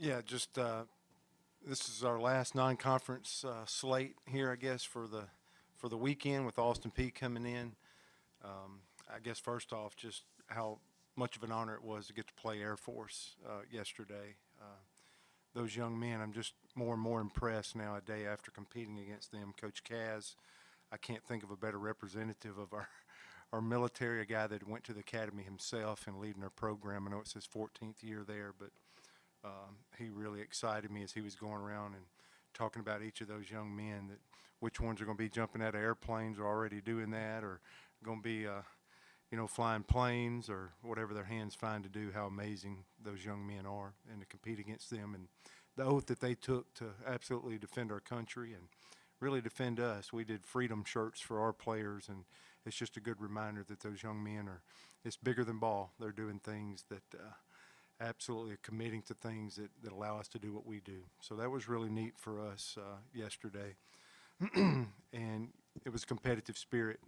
Yeah, just this is our last non-conference slate here, I guess, for the weekend with Austin Peay coming in. I guess first off, just how much of an honor it was to get to play Air Force yesterday. Those young men, I'm just more and more impressed now a day after competing against them. Coach Kaz, I can't think of a better representative of our military, a guy that went to the academy himself and leading our program. I know it's his 14th year there, but he really excited me as he was going around and talking about each of those young men, that which ones are going to be jumping out of airplanes or already doing that, or going to be flying planes or whatever their hands find to do. How amazing those young men are, and to compete against them, and the oath that they took to absolutely defend our country and really defend us. We did freedom shirts for our players, and it's just a good reminder that those young men are, it's bigger than ball. They're doing things that absolutely committing to things that allow us to do what we do. So that was really neat for us yesterday. And it was competitive spirit.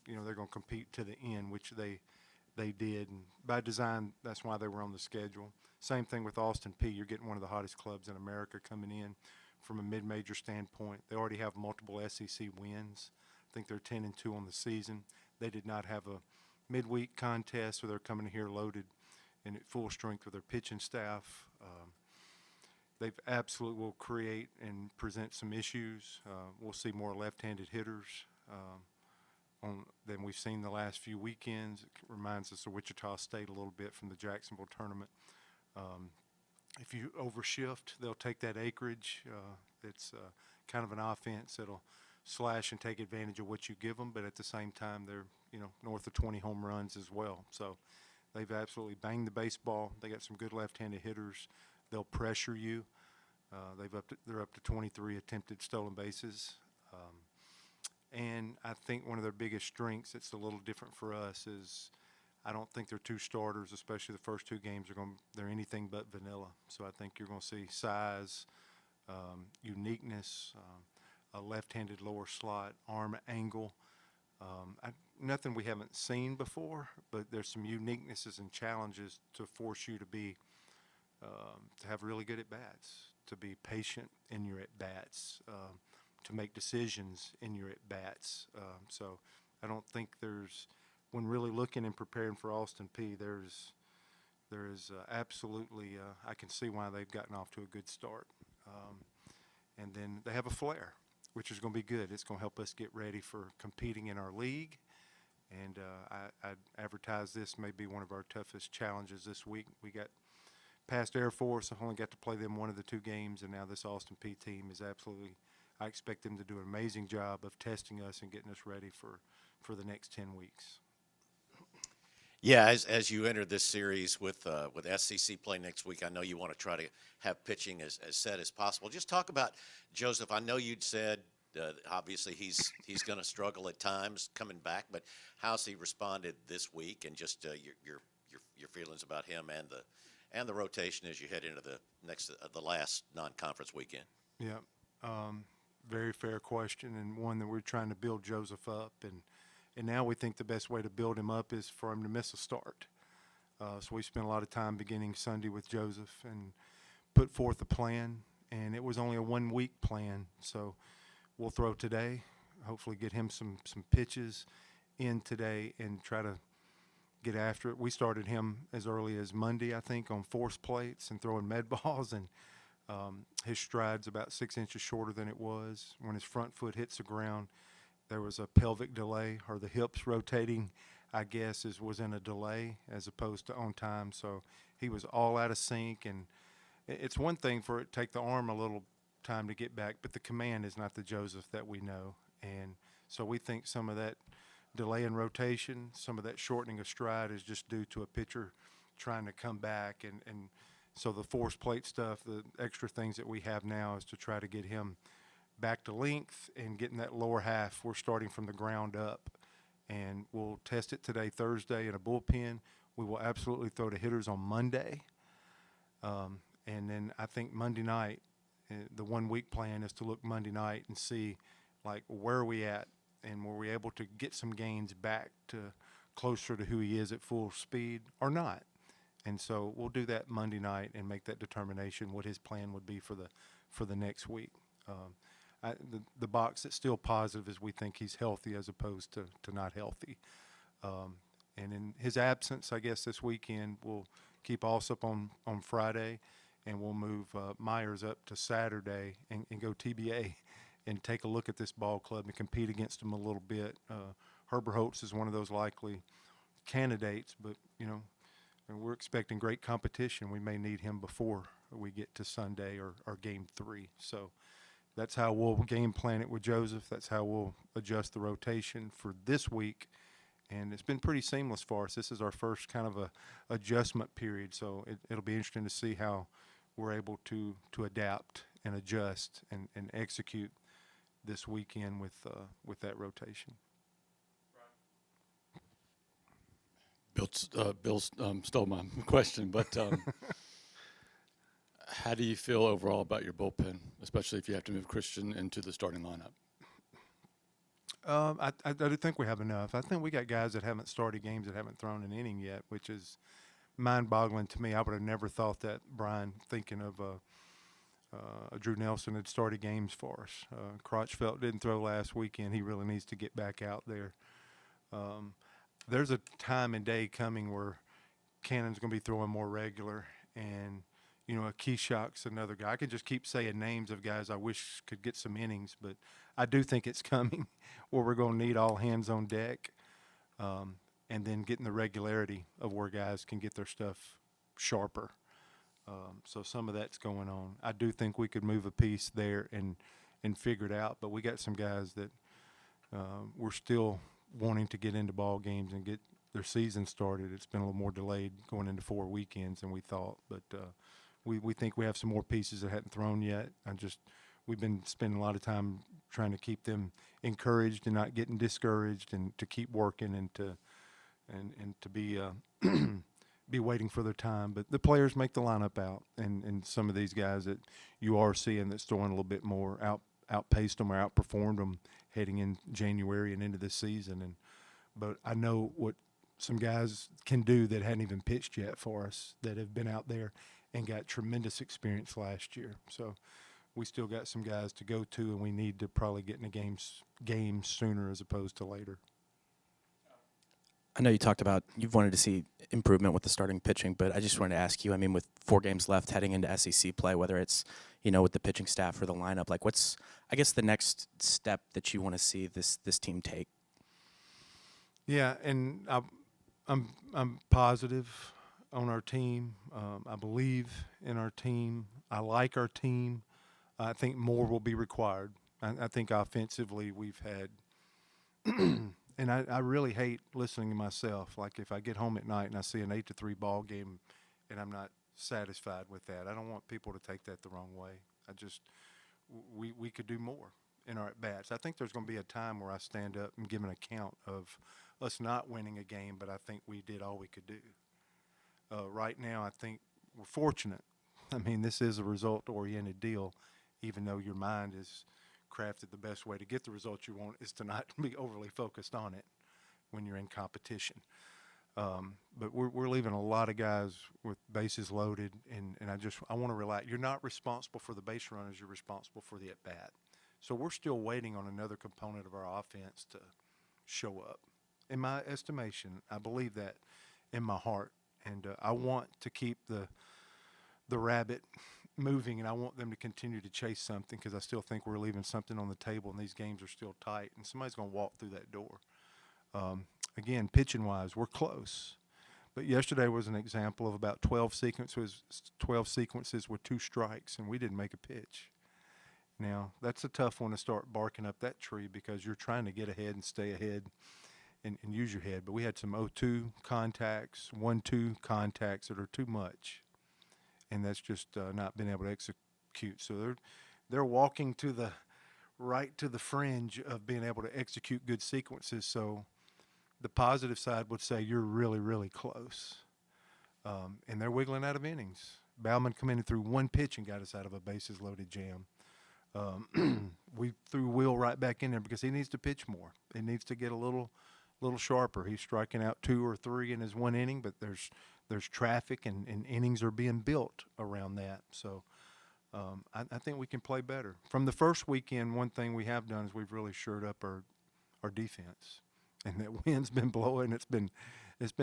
They're going to compete to the end, which they did. And by design, that's why they were on the schedule. Same thing with Austin Peay. You're getting one of the hottest clubs in America coming in from a mid-major standpoint. They already have multiple SEC wins. I think they're 10-2 on the season. They did not have a midweek contest, so they're coming here loaded and at full strength with their pitching staff. They've absolutely will create and present some issues. We'll see more left-handed hitters than we've seen the last few weekends. It reminds us of Wichita State a little bit from the Jacksonville tournament. If you overshift, they'll take that acreage. It's kind of an offense that'll slash and take advantage of what you give them, but at the same time, they're north of 20 home runs as well. So they've absolutely banged the baseball. They got some good left-handed hitters. They'll pressure you. They're up to 23 attempted stolen bases. And I think one of their biggest strengths, it's a little different for us, is I don't think their two starters, especially the first two games, they're anything but vanilla. So I think you're going to see size, uniqueness, a left-handed lower slot, arm angle. Nothing we haven't seen before, but there's some uniquenesses and challenges to force you to be to have really good at-bats, to be patient in your at-bats, to make decisions in your at-bats. So I don't think when really looking and preparing for Austin Peay, there is absolutely, I can see why they've gotten off to a good start. And then they have a flair, which is going to be good. It's going to help us get ready for competing in our league. And I'd advertise this may be one of our toughest challenges this week. We got past Air Force. I only got to play them one of the two games, and now this Austin Peay team is absolutely, I expect them to do an amazing job of testing us and getting us ready for the next 10 weeks. Yeah, as you enter this series with SEC play next week, I know you want to try to have pitching as set as possible. Just talk about Joseph. I know you'd said obviously he's going to struggle at times coming back, but how's he responded this week, and just your feelings about him and the rotation as you head into the last non-conference weekend? Yeah, very fair question, and one that we're trying to build Joseph up, and now we think the best way to build him up is for him to miss a start. So we spent a lot of time beginning Sunday with Joseph and put forth a plan, and it was only a 1-week plan. So we'll throw today, hopefully get him some pitches in today and try to get after it. We started him as early as Monday, I think, on force plates and throwing med balls, and his stride's about 6 inches shorter than it was. When his front foot hits the ground, there was a pelvic delay, or the hips rotating, I guess, was in a delay as opposed to on time. So he was all out of sync, and it's one thing for it to take the arm a little time to get back, but the command is not the Joseph that we know. And so we think some of that delay in rotation, some of that shortening of stride is just due to a pitcher trying to come back. And so the force plate stuff, the extra things that we have now is to try to get him back to length and getting that lower half. We're starting from the ground up, and we'll test it today, Thursday, in a bullpen. We will absolutely throw to hitters on Monday. And then I think Monday night, the 1-week plan is to look Monday night and see, like, where are we at, and were we able to get some gains back to closer to who he is at full speed or not. And so we'll do that Monday night and make that determination what his plan would be for the next week. The box that's still positive is we think he's healthy as opposed to not healthy. And in his absence, I guess this weekend we'll keep Alsop on Friday, and we'll move Myers up to Saturday and go TBA and take a look at this ball club and compete against them a little bit. Herbert Holtz is one of those likely candidates, but, and we're expecting great competition. We may need him before we get to Sunday or game 3. So that's how we'll game plan it with Joseph. That's how we'll adjust the rotation for this week. And it's been pretty seamless for us. This is our first kind of a adjustment period, so it'll be interesting to see how we're able to adapt and adjust and execute this weekend with that rotation. Bill stole my question, but how do you feel overall about your bullpen, especially if you have to move Christian into the starting lineup? I do think we have enough. I think we got guys that haven't started games that haven't thrown an inning yet, which is mind-boggling to me. I would have never thought that, Brian, thinking of Drew Nelson had started games for us. Crotchfelt didn't throw last weekend. He really needs to get back out there. There's a time and day coming where Cannon's going to be throwing more regular, and a Keyshock's another guy. I could just keep saying names of guys I wish could get some innings, but I do think it's coming where we're going to need all hands on deck, and then getting the regularity of where guys can get their stuff sharper. So some of that's going on. I do think we could move a piece there and figure it out, but we got some guys that we're still wanting to get into ball games and get their season started. It's been a little more delayed going into 4 weekends than we thought, but we think we have some more pieces that hadn't thrown yet. We've been spending a lot of time trying to keep them encouraged and not getting discouraged, and to keep working and to be be waiting for their time. But the players make the lineup out, and some of these guys that you are seeing that's throwing a little bit more outpaced them or outperformed them heading in January and into this season. But I know what some guys can do that hadn't even pitched yet for us, that have been out there and got tremendous experience last year. So we still got some guys to go to, and we need to probably get in the games sooner as opposed to later. I know you talked about you've wanted to see improvement with the starting pitching, but I just wanted to ask you, with 4 games left heading into SEC play, whether it's, with the pitching staff or the lineup, like what's, I guess, the next step that you want to see this team take? Yeah, and I'm positive on our team. I believe in our team. I like our team. I think more will be required. I think offensively we've had and I really hate listening to myself. Like if I get home at night and I see an 8-3 ball game and I'm not satisfied with that, I don't want people to take that the wrong way. We could do more in our at-bats. I think there's going to be a time where I stand up and give an account of us not winning a game, but I think we did all we could do. Right now, I think we're fortunate. This is a result-oriented deal, even though your mind is crafted the best way to get the results you want is to not be overly focused on it when you're in competition. But we're leaving a lot of guys with bases loaded, and I want to relax. You're not responsible for the base runners. You're responsible for the at-bat. So we're still waiting on another component of our offense to show up. In my estimation, I believe that in my heart, and I want to keep the rabbit moving, and I want them to continue to chase something, because I still think we're leaving something on the table, and these games are still tight, and somebody's going to walk through that door. Again, pitching-wise, we're close. But yesterday was an example of about 12 sequences with 2 strikes, and we didn't make a pitch. Now, that's a tough one to start barking up that tree, because you're trying to get ahead and stay ahead and use your head. But we had some 0-2 contacts, 1-2 contacts that are too much, and that's just not been able to execute. So they're walking to the right to the fringe of being able to execute good sequences. So the positive side would say you're really, really close. And they're wiggling out of innings. Bauman come in and threw 1 pitch and got us out of a bases-loaded jam. We threw Will right back in there because he needs to pitch more. He needs to get a little sharper. He's striking out 2 or 3 in his 1 inning, but there's there's traffic and innings are being built around that. So I think we can play better. From the first weekend, one thing we have done is we've really shored up our defense. And that wind's been blowing. It's been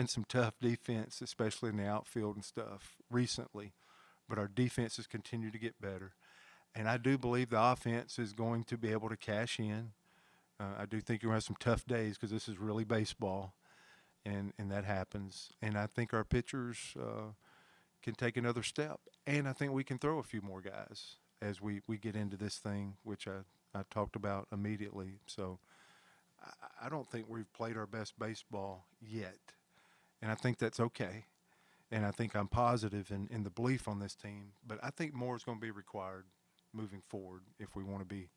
some tough defense, especially in the outfield and stuff recently. But our defense has continued to get better. And I do believe the offense is going to be able to cash in. I do think you're going to have some tough days because this is really baseball, and that happens. And I think our pitchers can take another step. And I think we can throw a few more guys as we get into this thing, which I talked about immediately. So I don't think we've played our best baseball yet. And I think that's okay. And I think I'm positive in the belief on this team. But I think more is going to be required moving forward if we want to be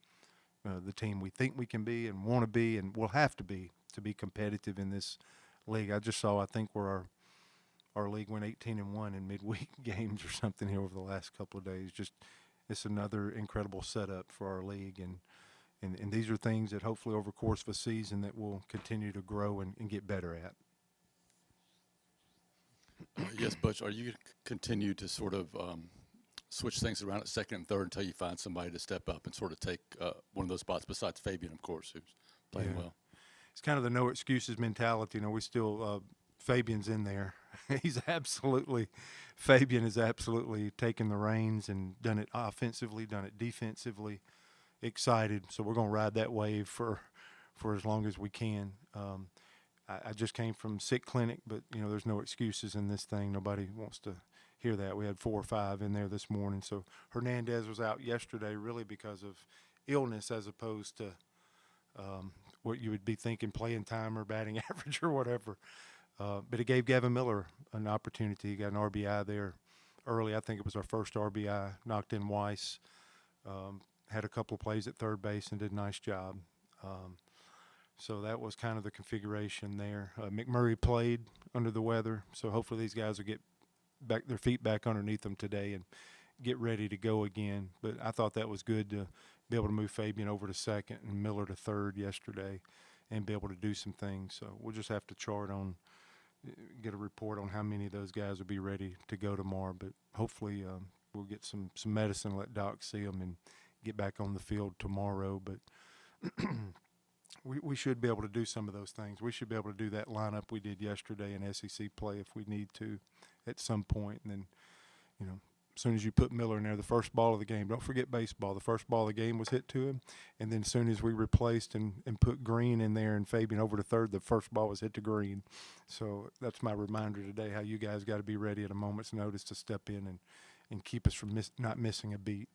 the team we think we can be and want to be and will have to be competitive in this league. I just saw, I think, where our league went 18-1 in midweek games or something here over the last couple of days. Just it's another incredible setup for our league. And these are things that hopefully over the course of a season that we'll continue to grow and get better at. Yes, Butch, are you going to continue to sort of switch things around at second and third until you find somebody to step up and sort of take one of those spots besides Fabian, of course, who's playing well? It's kind of the no excuses mentality. You know, we still Fabian's in there. Fabian has absolutely taken the reins and done it offensively, done it defensively. Excited, so we're going to ride that wave for as long as we can. I just came from sick clinic, but you know there's no excuses in this thing. Nobody wants to hear that. We had 4 or 5 in there this morning. So Hernandez was out yesterday really because of illness as opposed to what you would be thinking playing time or batting average or whatever. But it gave Gavin Miller an opportunity. He got an RBI there early. I think it was our first RBI. Knocked in Weiss. Had a couple of plays at third base and did a nice job. So that was kind of the configuration there. McMurray played under the weather, so hopefully these guys will get their feet back underneath them today and get ready to go again. But I thought that was good to be able to move Fabian over to second and Miller to third yesterday and be able to do some things. So we'll just have to get a report on how many of those guys will be ready to go tomorrow. But hopefully we'll get some medicine, let Doc see them, and get back on the field tomorrow. But we should be able to do some of those things. We should be able to do that lineup we did yesterday in SEC play if we need to at some point. And then, you know, as soon as you put Miller in there, the first ball of the game, don't forget baseball, the first ball of the game was hit to him. And then as soon as we replaced and put Green in there and Fabian over to third, the first ball was hit to Green. So that's my reminder today, how you guys got to be ready at a moment's notice to step in and keep us from not missing a beat.